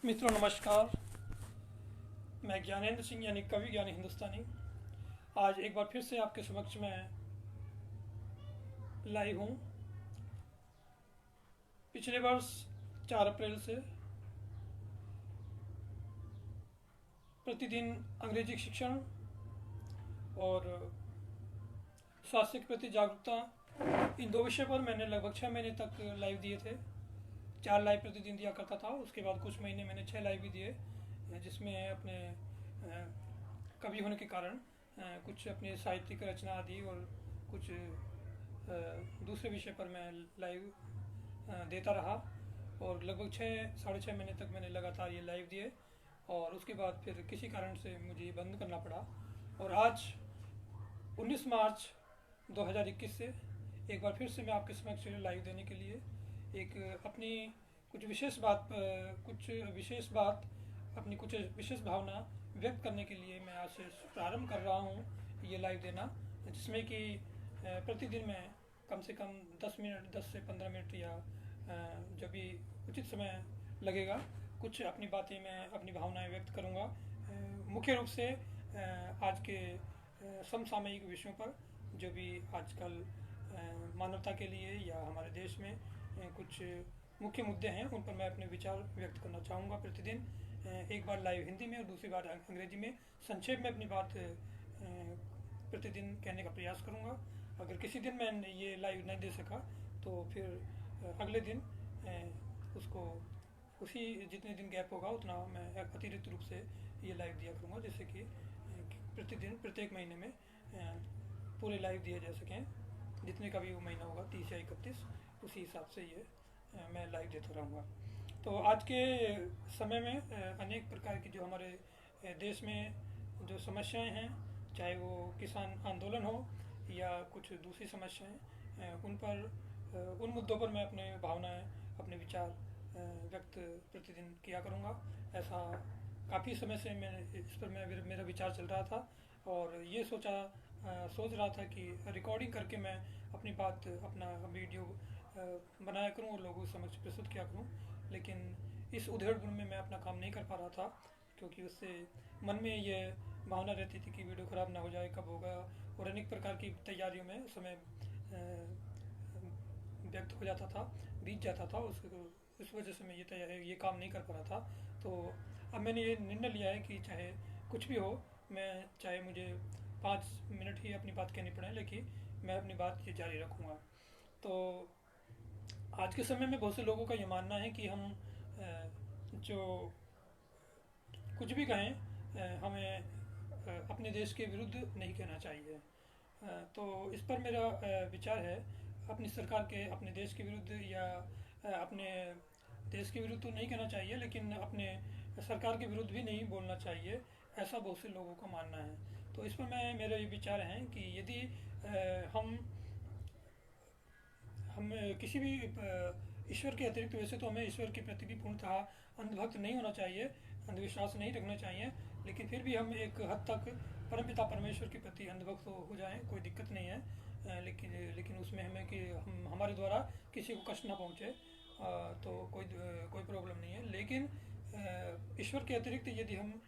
मित्रों नमस्कार। मैं ज्ञानेंद्र सिंह यानी कवि ज्ञानी हिंदुस्तानी आज एक बार फिर से आपके समक्ष में लाइव हूँ। पिछले वर्ष 4 अप्रैल से प्रतिदिन अंग्रेजी शिक्षण और स्वास्थ्य के प्रति जागरूकता, इन दो विषय पर मैंने लगभग 6 महीने तक लाइव दिए थे। 4 लाइव प्रतिदिन दिया करता था। उसके बाद कुछ महीने मैंने 6 लाइव भी दिए, जिसमें अपने कवि होने के कारण कुछ अपनी साहित्यिक रचना आदि और कुछ दूसरे विषय पर मैं लाइव देता रहा। और लगभग 6 साढ़े 6 महीने तक मैंने लगातार ये लाइव दिए और उसके बाद फिर किसी कारण से मुझे ये बंद करना पड़ा। और आज 19 मार्च 2021 से एक बार फिर से मैं आपके समक्ष लाइव देने के लिए एक अपनी कुछ विशेष बात अपनी कुछ विशेष भावना व्यक्त करने के लिए मैं आज से प्रारंभ कर रहा हूँ ये लाइव देना, जिसमें कि प्रतिदिन मैं कम से कम 10 से 15 मिनट या जब भी उचित समय लगेगा कुछ अपनी बातें मैं अपनी भावनाएं व्यक्त करूँगा। मुख्य रूप से आज के समसामयिक विषयों पर जो भी आजकल मानवता के लिए या हमारे देश में कुछ मुख्य मुद्दे हैं उन पर मैं अपने विचार व्यक्त करना चाहूँगा। प्रतिदिन एक बार लाइव हिंदी में और दूसरी बार अंग्रेजी में संक्षेप में अपनी बात प्रतिदिन कहने का प्रयास करूँगा। अगर किसी दिन मैं ये लाइव नहीं दे सका तो फिर अगले दिन उसको उसी जितने दिन गैप होगा उतना मैं अतिरिक्त रूप से ये लाइव दिया करूँगा, जैसे कि प्रतिदिन प्रत्येक महीने में पूरे लाइव दिए जा सकें। जितने का भी वो महीना होगा 30 या 31 उसी हिसाब से ये मैं लाइव देता रहूँगा। तो आज के समय में अनेक प्रकार की जो हमारे देश में जो समस्याएं हैं, चाहे वो किसान आंदोलन हो या कुछ दूसरी समस्याएं, उन मुद्दों पर मैं अपने भावनाएं अपने विचार व्यक्त प्रतिदिन किया करूँगा। ऐसा काफ़ी समय से मैं इस पर मेरा विचार चल रहा था और ये सोच रहा था कि रिकॉर्डिंग करके मैं अपनी बात अपना वीडियो बनाया करूं और लोगों के समक्ष प्रस्तुत किया करूं, लेकिन इस उधेड़ बुन में मैं अपना काम नहीं कर पा रहा था क्योंकि उससे मन में ये भावना रहती थी कि वीडियो ख़राब ना हो जाए, कब होगा, और अनेक प्रकार की तैयारियों में समय व्यक्त हो जाता था, बीत जाता था। उस वजह से मैं ये काम नहीं कर पा रहा था। तो अब मैंने ये निर्णय लिया है कि चाहे कुछ भी हो, मैं चाहे मुझे 5 मिनट ही अपनी बात कहनी पड़े, लेकिन मैं अपनी बात ये जारी रखूँगा। तो आज के समय में बहुत से लोगों का ये मानना है कि हम जो कुछ भी कहें हमें अपने देश के विरुद्ध नहीं कहना चाहिए। तो इस पर मेरा विचार है, अपनी सरकार के अपने देश के विरुद्ध या अपने देश के विरुद्ध तो नहीं कहना चाहिए, लेकिन अपने सरकार के विरुद्ध भी नहीं बोलना चाहिए, ऐसा बहुत से लोगों का मानना है। तो इस पर मेरे ये विचार हैं कि यदि हम किसी भी ईश्वर के अतिरिक्त, वैसे तो हमें ईश्वर के प्रति भी पूर्णतः अंधभक्त नहीं होना चाहिए, अंधविश्वास नहीं रखना चाहिए, लेकिन फिर भी हम एक हद तक परमपिता परमेश्वर के प्रति अंधभक्त हो जाएं, कोई दिक्कत नहीं है। लेकिन उसमें हमें कि हमारे द्वारा किसी को कष्ट ना पहुँचे तो कोई प्रॉब्लम नहीं है। लेकिन ईश्वर के अतिरिक्त यदि हम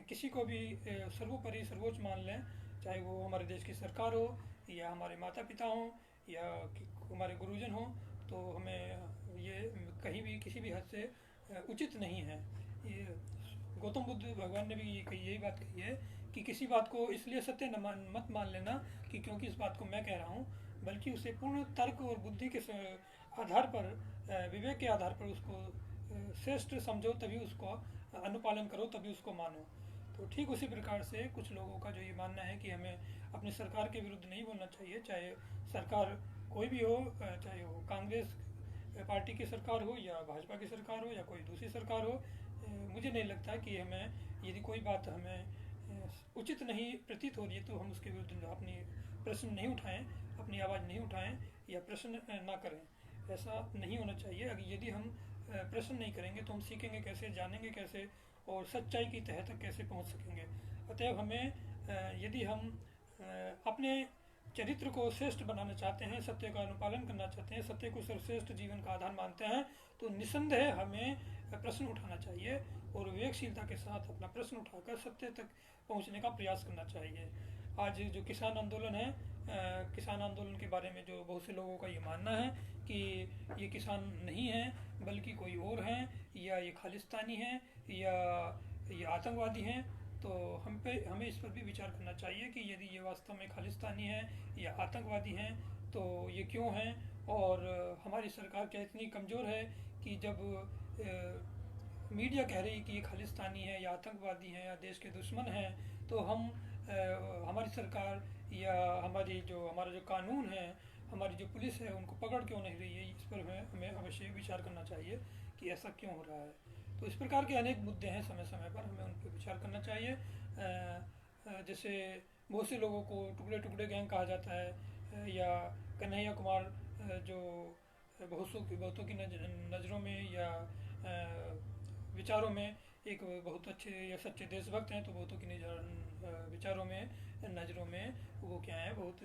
किसी को भी सर्वोपरि सर्वोच्च मान लें, चाहे वो हमारे देश की सरकार हो या हमारे माता पिता हों या हमारे गुरुजन हों, तो हमें ये कहीं भी किसी भी हद से उचित नहीं है। ये गौतम बुद्ध भगवान ने भी यही बात कही है कि किसी बात को इसलिए सत्य मत मान लेना कि क्योंकि इस बात को मैं कह रहा हूँ, बल्कि उसे पूर्ण तर्क और बुद्धि के आधार पर, विवेक के आधार पर उसको श्रेष्ठ समझो, तभी उसको अनुपालन करो, तभी उसको मानो। तो ठीक उसी प्रकार से कुछ लोगों का जो ये मानना है कि हमें अपनी सरकार के विरुद्ध नहीं बोलना चाहिए, चाहे सरकार कोई भी हो, चाहे वो कांग्रेस पार्टी की सरकार हो या भाजपा की सरकार हो या कोई दूसरी सरकार हो। मुझे नहीं लगता कि हमें यदि कोई बात हमें उचित नहीं प्रतीत हो रही है तो हम उसके विरुद्ध अपनी प्रश्न नहीं उठाएं, अपनी आवाज़ नहीं उठाएं या प्रश्न ना करें। ऐसा नहीं होना चाहिए। अगर यदि हम प्रश्न नहीं करेंगे तो हम सीखेंगे कैसे, जानेंगे कैसे और सच्चाई की तह तक कैसे पहुंच सकेंगे। अतएव हमें यदि हम अपने चरित्र को श्रेष्ठ बनाना चाहते हैं, सत्य का अनुपालन करना चाहते हैं, सत्य को सर्वश्रेष्ठ जीवन का आधार मानते हैं, तो निसंदेह हमें प्रश्न उठाना चाहिए और विवेकशीलता के साथ अपना प्रश्न उठाकर सत्य तक पहुंचने का प्रयास करना चाहिए। आज जो किसान आंदोलन है, किसान आंदोलन के बारे में जो बहुत से लोगों का ये मानना है कि ये किसान नहीं है बल्कि कोई और हैं, या ये खालिस्तानी हैं, या ये आतंकवादी हैं, तो हमें इस पर भी विचार करना चाहिए कि यदि ये वास्तव में खालिस्तानी हैं या आतंकवादी हैं तो ये क्यों हैं, और हमारी सरकार क्या इतनी कमज़ोर है कि जब मीडिया कह रही है कि ये खालिस्तानी है या आतंकवादी हैं या देश के दुश्मन हैं, तो हमारी सरकार या हमारा जो कानून है, हमारी जो पुलिस है, उनको पकड़ क्यों नहीं रही है। इस पर हमें अवश्य विचार करना चाहिए कि ऐसा क्यों हो रहा है। तो इस प्रकार के अनेक मुद्दे हैं, समय समय पर हमें उन पर विचार करना चाहिए। जैसे बहुत से लोगों को टुकड़े टुकड़े गैंग कहा जाता है, या कन्हैया कुमार जो बहुतों की नज़रों में या विचारों में एक बहुत अच्छे या सच्चे देशभक्त हैं, तो बहुतों की विचारों में नज़रों में वो क्या है, बहुत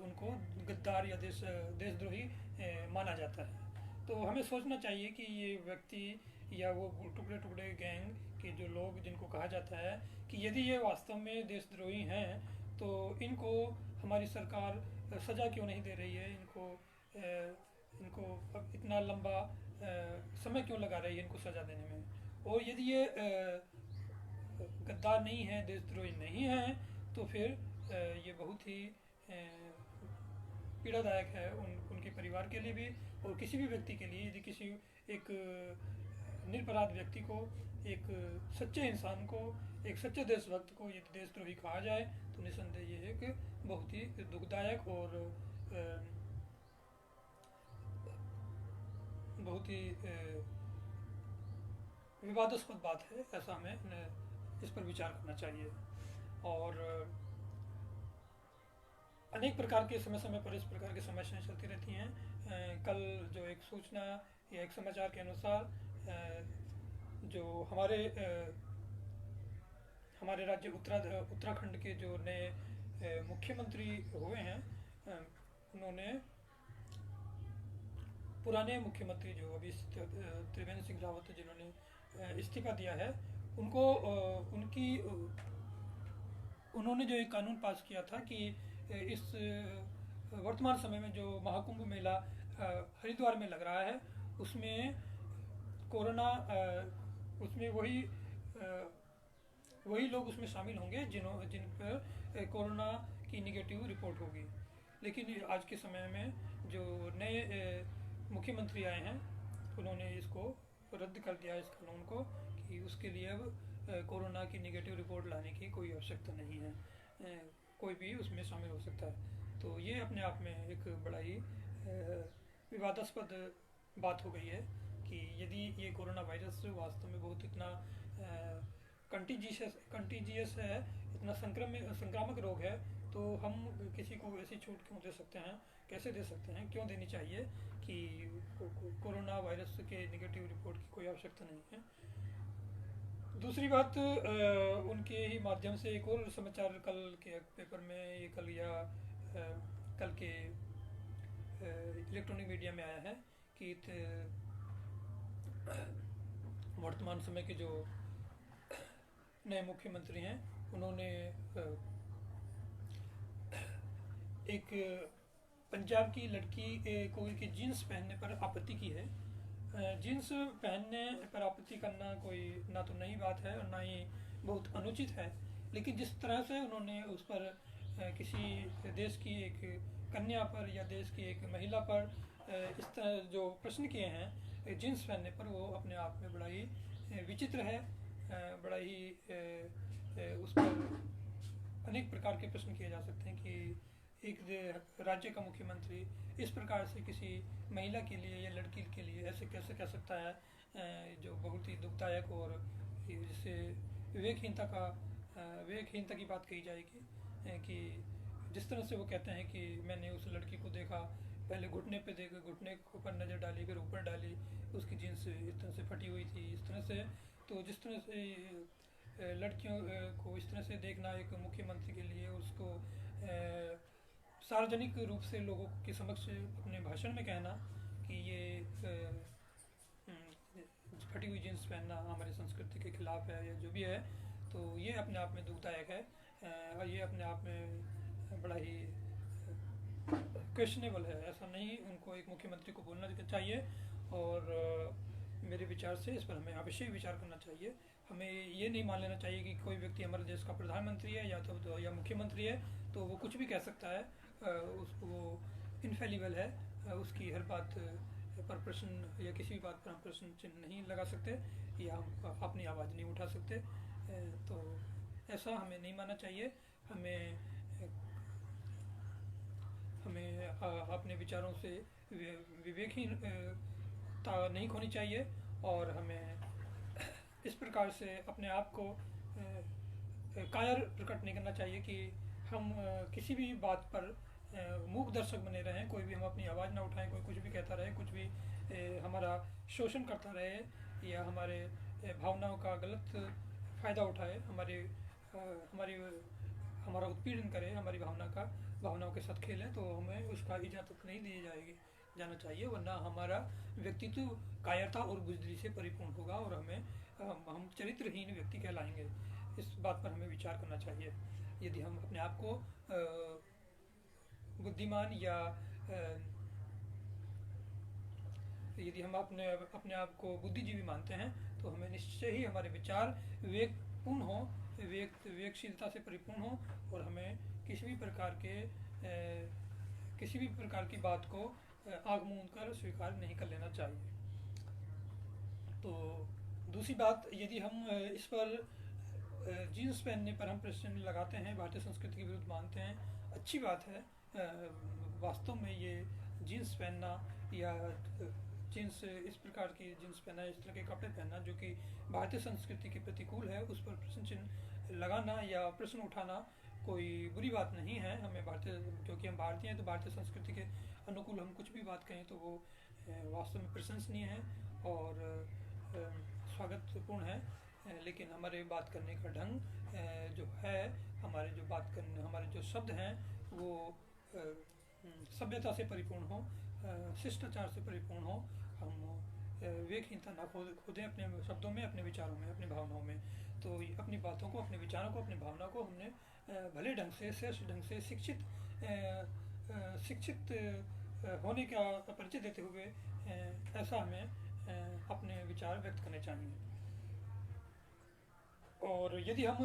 उनको गद्दार या देशद्रोही माना जाता है। तो हमें सोचना चाहिए कि ये व्यक्ति या वो टुकड़े टुकड़े गैंग के जो लोग जिनको कहा जाता है कि यदि ये वास्तव में देशद्रोही हैं तो इनको हमारी सरकार सज़ा क्यों नहीं दे रही है, इनको अब इतना लंबा समय क्यों लगा रही है इनको सज़ा देने में। और यदि ये गद्दार नहीं है, देशद्रोही नहीं है, तो फिर ये बहुत ही पीड़ादायक है उनके परिवार के लिए भी और किसी भी व्यक्ति के लिए। यदि किसी एक निरपराध व्यक्ति को, एक सच्चे इंसान को, एक सच्चे देशभक्त को यदि देशद्रोही कहा जाए तो निसंदेह ये एक बहुत ही दुखदायक और बहुत ही विवादास्पद बात है। ऐसा हमें इस पर विचार करना चाहिए। और अनेक प्रकार के समय समय पर इस प्रकार की समस्याएं चलती रहती हैं। कल जो एक सूचना या एक समाचार के अनुसार जो हमारे राज्य उत्तराखंड के जो नए मुख्यमंत्री हुए हैं, उन्होंने पुराने मुख्यमंत्री जो अभी त्रिवेंद्र सिंह रावत जिन्होंने इस्तीफा दिया है, उन्होंने जो एक कानून पास किया था कि इस वर्तमान समय में जो महाकुंभ मेला हरिद्वार में लग रहा है, उसमें कोरोना उसमें वही लोग उसमें शामिल होंगे जिन पर कोरोना की निगेटिव रिपोर्ट होगी। लेकिन आज के समय में जो नए मुख्यमंत्री आए हैं, उन्होंने इसको रद्द कर दिया इस कानून को कि उसके लिए अब कोरोना की निगेटिव रिपोर्ट लाने की कोई आवश्यकता नहीं है, कोई भी उसमें शामिल हो सकता है। तो ये अपने आप में एक बड़ा ही विवादास्पद बात हो गई है कि यदि ये कोरोना वायरस वास्तव में बहुत इतना कंटीजियस है, इतना संक्रामक रोग है, तो हम किसी को ऐसी छूट क्यों दे सकते हैं, कैसे दे सकते हैं, क्यों देनी चाहिए कि कोरोना वायरस के निगेटिव रिपोर्ट की कोई आवश्यकता नहीं है। दूसरी बात, उनके ही माध्यम से एक और समाचार कल के पेपर में, ये कल के इलेक्ट्रॉनिक मीडिया में आया है कि वर्तमान समय के जो नए मुख्यमंत्री हैं, उन्होंने एक पंजाब की लड़की को की जीन्स पहनने पर आपत्ति की है। जीन्स पहनने पर आपत्ति करना कोई ना तो नई बात है और ना ही बहुत अनुचित है, लेकिन जिस तरह से उन्होंने उस पर किसी देश की एक कन्या पर या देश की एक महिला पर इस तरह जो प्रश्न किए हैं जीन्स पहनने पर, वो अपने आप में बड़ा ही विचित्र है। बड़ा ही उस पर अनेक प्रकार के प्रश्न किए जा सकते हैं कि एक राज्य का मुख्यमंत्री इस प्रकार से किसी महिला के लिए या लड़की के लिए ऐसे कैसे कह सकता है, जो बहुत ही दुखदायक और जिससे विवेकहीनता की बात कही जाएगी। कि जिस तरह से वो कहते हैं कि मैंने उस लड़की को देखा, पहले घुटने पे देखा, घुटने पर नज़र डाली, फिर ऊपर डाली, उसकी जीन्स इस तरह से फटी हुई थी, इस तरह से। तो जिस तरह से लड़कियों को इस तरह से देखना एक मुख्यमंत्री के लिए, उसको सार्वजनिक रूप से लोगों के समक्ष अपने भाषण में कहना कि ये फटी हुई जीन्स पहनना हमारी संस्कृति के खिलाफ है या जो भी है, तो ये अपने आप में दुखदायक है। और ये अपने आप में बड़ा ही क्वेश्चनेबल है। ऐसा नहीं उनको एक मुख्यमंत्री को बोलना चाहिए, और मेरे विचार से इस पर हमें अवश्य विचार करना चाहिए। हमें ये नहीं मान लेना चाहिए कि कोई व्यक्ति हमारे देश का प्रधानमंत्री है या मुख्यमंत्री है तो वो कुछ भी कह सकता है, वो इनफेलिबल है, उसकी हर बात पर प्रश्न या किसी भी बात पर हम प्रश्न चिन्ह नहीं लगा सकते या हम अपनी आवाज़ नहीं उठा सकते। तो ऐसा हमें नहीं मानना चाहिए। हमें हमें अपने विचारों से विवेकहीनता नहीं खोनी चाहिए, और हमें इस प्रकार से अपने आप को कायर प्रकट नहीं करना चाहिए कि हम किसी भी बात पर मूक दर्शक बने रहें, कोई भी हम अपनी आवाज़ ना उठाएं, कोई कुछ भी कहता रहे, कुछ भी हमारा शोषण करता रहे या हमारे भावनाओं का गलत फ़ायदा उठाए, हमारा उत्पीड़न करे, हमारी भावनाओं के साथ खेलें, तो हमें उसका इजाज़त नहीं दी जाना चाहिए, वरना हमारा व्यक्तित्व कायरता और बुज़दिली से परिपूर्ण होगा और हम चरित्रहीन व्यक्ति कहलाएंगे। इस बात पर हमें विचार करना चाहिए। यदि हम अपने आप को बुद्धिमान या यदि हम अपने आप को बुद्धिजीवी मानते हैं तो हमें निश्चय ही हमारे विचार विवेकपूर्ण हो, विवेकशीलता से परिपूर्ण हो, और हमें किसी भी प्रकार की बात को आग मूंद कर स्वीकार नहीं कर लेना चाहिए। तो दूसरी बात, यदि हम इस पर जीन्स पहनने पर हम प्रश्न लगाते हैं, भारतीय संस्कृति के विरुद्ध मानते हैं, अच्छी बात है। वास्तव में ये जीन्स पहनना या जीन्स इस प्रकार की जीन्स पहनना, इस तरह के कपड़े पहनना जो कि भारतीय संस्कृति के प्रतिकूल है, उस पर प्रश्न चिन्ह लगाना या प्रश्न उठाना कोई बुरी बात नहीं है। हमें क्योंकि हम भारतीय हैं तो भारतीय संस्कृति के अनुकूल हम कुछ भी बात कहें तो वो वास्तव में प्रशंसनीय है और स्वागतपूर्ण है। लेकिन हमारे बात करने का ढंग जो है, हमारे जो शब्द हैं वो सभ्यता से परिपूर्ण हो, शिष्टाचार से परिपूर्ण हो। हम विवेकहीनता ना खोदें अपने शब्दों में, अपने विचारों में, अपनी भावनाओं में। तो अपनी बातों को, अपने विचारों को, अपनी भावना को हमने भले ढंग से, श्रेष्ठ ढंग से शिक्षित होने का परिचय देते हुए ऐसा हमें अपने विचार व्यक्त करने चाहिए। और यदि हम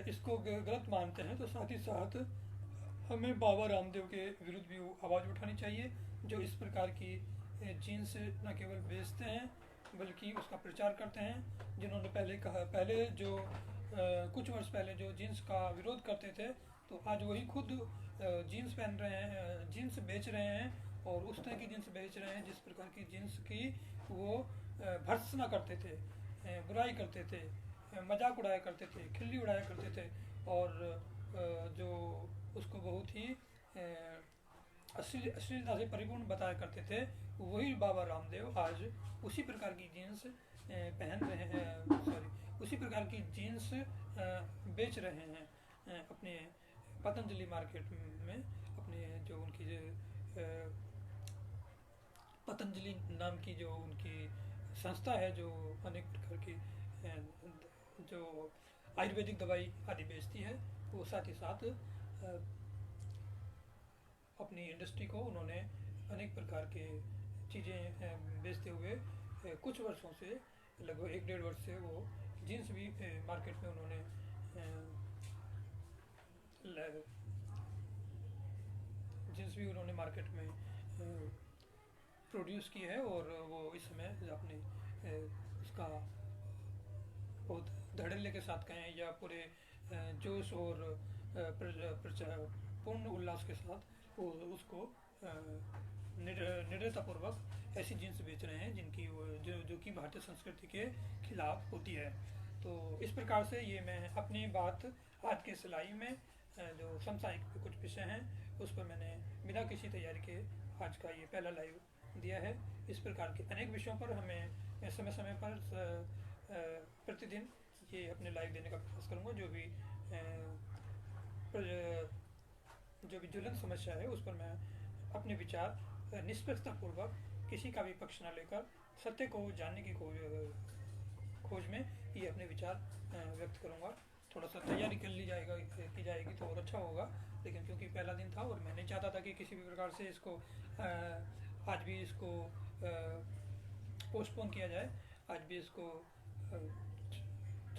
इसको गलत मानते हैं तो साथ ही साथ हमें बाबा रामदेव के विरुद्ध भी आवाज़ उठानी चाहिए, जो इस प्रकार की जीन्स न केवल बेचते हैं बल्कि उसका प्रचार करते हैं। जिन्होंने पहले जो कुछ वर्ष पहले जो जीन्स का विरोध करते थे, तो आज वही खुद जीन्स पहन रहे हैं, जीन्स बेच रहे हैं, और उस तरह की जीन्स बेच रहे हैं जिस प्रकार की जीन्स की वो भर्त्सना करते थे, बुराई करते थे, मजाक उड़ाया करते थे, खिल्ली उड़ाया करते थे, और जो उसको बहुत ही अश्लीलता से परिपूर्ण बताया करते थे, वही बाबा रामदेव आज उसी प्रकार की जीन्स उसी प्रकार की जीन्स बेच रहे हैं अपने पतंजलि मार्केट में। अपने जो उनकी पतंजलि नाम की जो उनकी संस्था है, जो अनेक प्रकार की जो आयुर्वेदिक दवाई आदि बेचती है, वो साथ ही साथ अपनी इंडस्ट्री को उन्होंने अनेक प्रकार के चीज़ें बेचते हुए कुछ वर्षों से, लगभग 1-1.5 वर्ष से वो जीन्स भी मार्केट में उन्होंने मार्केट में प्रोड्यूस की है, और वो इस समय अपने उसका बहुत धड़ल्ले के साथ कहें या पूरे जोश और पूर्ण उल्लास के साथ वो उसको निडरतापूर्वक ऐसी जीन्स बेच रहे हैं जो कि भारतीय संस्कृति के खिलाफ होती है। तो इस प्रकार से ये मैं अपनी बात आज के सिलाई में जो समसामयिक कुछ विषय हैं उस पर मैंने बिना किसी तैयारी के आज का ये पहला लाइव दिया है। इस प्रकार के अनेक विषयों पर मैं समय समय पर प्रतिदिन ये अपने लाइव देने का प्रयास करूँगा। जो भी ज्वलंत समस्या है उस पर मैं अपने विचार निष्पक्षतापूर्वक, किसी का भी पक्ष न लेकर, सत्य को जानने की खोज में ये अपने विचार व्यक्त करूँगा। थोड़ा सा तैयारी कर ली जाएगा की जाएगी तो और अच्छा होगा, लेकिन क्योंकि पहला दिन था और मैं नहीं चाहता था कि किसी भी प्रकार से इसको आज भी इसको पोस्टपोन किया जाए, आज भी इसको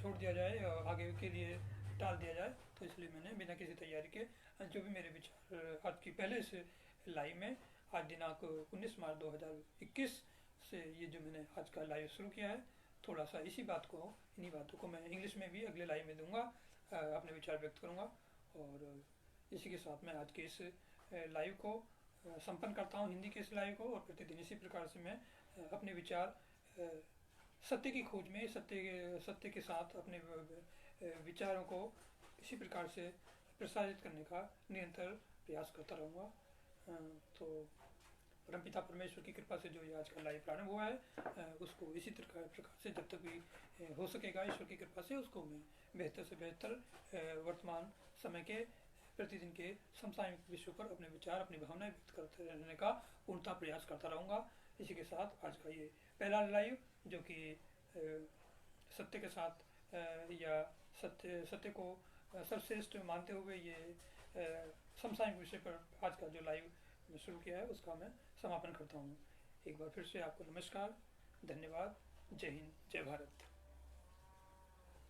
छोड़ दिया जाए और आगे के लिए टाल दिया जाए। तो इसलिए मैंने बिना किसी तैयारी के जो भी मेरे विचार आज की पहले से लाइव में, आज दिनांक 19 मार्च 2021 से ये जो मैंने आज का लाइव शुरू किया है, थोड़ा सा इन्हीं बातों को मैं इंग्लिश में भी अगले लाइव में दूंगा, अपने विचार व्यक्त करूंगा। और इसी के साथ मैं आज के इस लाइव को संपन्न करता हूँ, हिंदी के इस लाइव को। और प्रतिदिन इसी प्रकार से मैं अपने विचार सत्य की खोज में सत्य के साथ अपने विचारों को इसी प्रकार से प्रसारित करने का निरंतर प्रयास करता रहूँगा। तो परमपिता परमेश्वर की कृपा से जो ये आज का लाइव प्रारंभ हुआ है, उसको इसी प्रकार से जब तक भी हो सकेगा ईश्वर की कृपा से, उसको मैं बेहतर से बेहतर वर्तमान समय के प्रतिदिन के समसामयिक विषयों पर अपने विचार, अपनी भावनाएं व्यक्त करते रहने का पूर्णतः प्रयास करता रहूँगा। इसी के साथ आज का ये पहला लाइव, जो कि सत्य के साथ या सत्य को सर्वश्रेष्ठ मानते हुए ये समसामयिक विषय पर आज का जो लाइव शुरू किया है, उसका मैं समापन करता हूँ। एक बार फिर से आपको नमस्कार, धन्यवाद, जय हिंद, जय भारत।